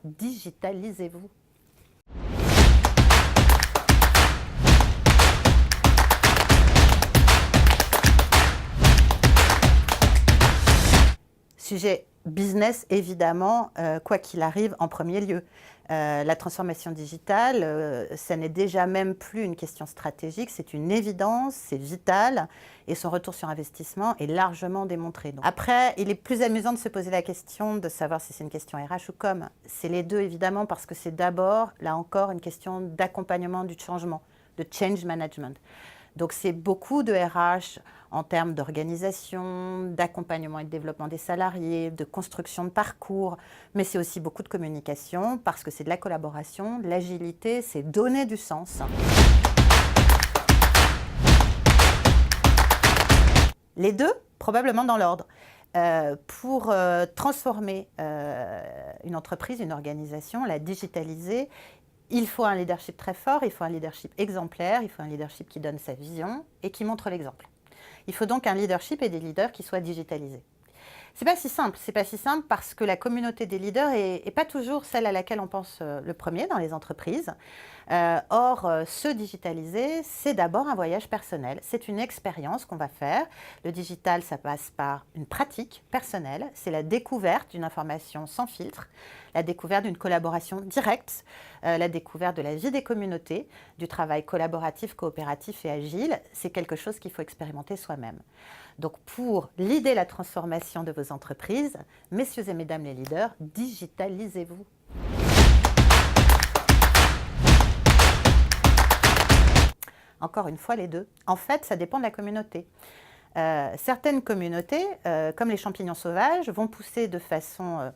digitalisez-vous. Sujet business, évidemment, quoi qu'il arrive, en premier lieu. La transformation digitale, ça n'est déjà même plus une question stratégique, c'est une évidence, c'est vital, et son retour sur investissement est largement démontré. Donc, après, il est plus amusant de se poser la question de savoir si c'est une question RH ou com. C'est les deux, évidemment, parce que c'est d'abord, là encore, une question d'accompagnement du changement, de change management. Donc c'est beaucoup de RH en termes d'organisation, d'accompagnement et de développement des salariés, de construction de parcours, mais c'est aussi beaucoup de communication parce que c'est de la collaboration, de l'agilité, c'est donner du sens. Les deux, probablement dans l'ordre. Pour transformer une entreprise, une organisation, la digitaliser, il faut un leadership très fort, il faut un leadership exemplaire, il faut un leadership qui donne sa vision et qui montre l'exemple. Il faut donc un leadership et des leaders qui soient digitalisés. C'est pas si simple parce que la communauté des leaders est pas toujours celle à laquelle on pense le premier dans les entreprises. Or, se digitaliser, c'est d'abord un voyage personnel, c'est une expérience qu'on va faire. Le digital, ça passe par une pratique personnelle, c'est la découverte d'une information sans filtre, la découverte d'une collaboration directe, la découverte de la vie des communautés, du travail collaboratif, coopératif et agile. C'est quelque chose qu'il faut expérimenter soi-même. Donc pour l'idée la transformation de vos entreprises, messieurs et mesdames les leaders, digitalisez-vous. Encore une fois, les deux. En fait, ça dépend de la communauté. Certaines communautés, comme les champignons sauvages, vont pousser de façon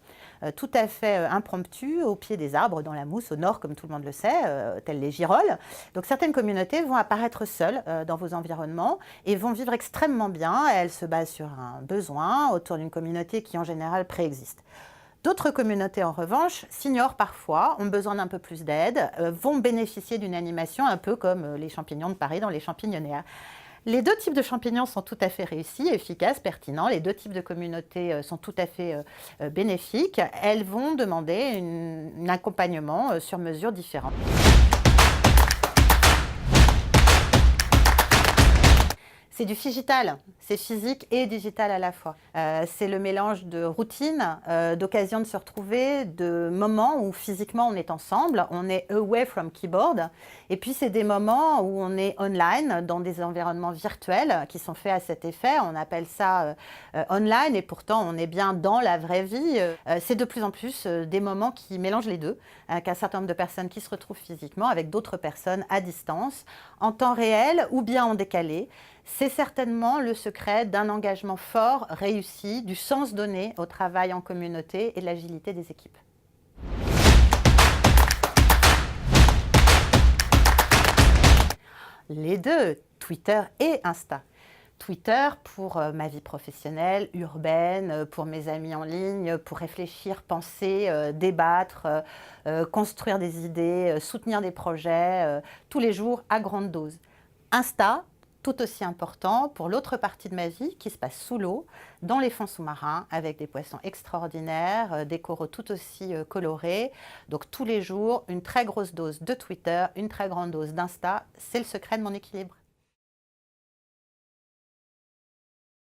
tout à fait impromptue au pied des arbres, dans la mousse, au nord, comme tout le monde le sait, telles les girolles. Donc certaines communautés vont apparaître seules dans vos environnements et vont vivre extrêmement bien. Elles se basent sur un besoin autour d'une communauté qui en général préexiste. D'autres communautés, en revanche, s'ignorent parfois, ont besoin d'un peu plus d'aide, vont bénéficier d'une animation un peu comme les champignons de Paris dans les champignonnières. Les deux types de champignons sont tout à fait réussis, efficaces, pertinents. Les deux types de communautés sont tout à fait bénéfiques. Elles vont demander un accompagnement sur mesure différent. C'est du digital, c'est physique et digital à la fois. C'est le mélange de routine, d'occasions de se retrouver, de moments où physiquement on est ensemble, on est away from keyboard. Et puis c'est des moments où on est online, dans des environnements virtuels qui sont faits à cet effet. On appelle ça online et pourtant on est bien dans la vraie vie. C'est de plus en plus des moments qui mélangent les deux, avec un certain nombre de personnes qui se retrouvent physiquement avec d'autres personnes à distance, en temps réel ou bien en décalé. C'est certainement le secret d'un engagement fort, réussi, du sens donné au travail en communauté et de l'agilité des équipes. Les deux, Twitter et Insta. Twitter pour ma vie professionnelle, urbaine, pour mes amis en ligne, pour réfléchir, penser, débattre, construire des idées, soutenir des projets, tous les jours à grande dose. Insta, tout aussi important pour l'autre partie de ma vie qui se passe sous l'eau, dans les fonds sous-marins, avec des poissons extraordinaires, des coraux tout aussi colorés. Donc tous les jours, une très grosse dose de Twitter, une très grande dose d'Insta, c'est le secret de mon équilibre.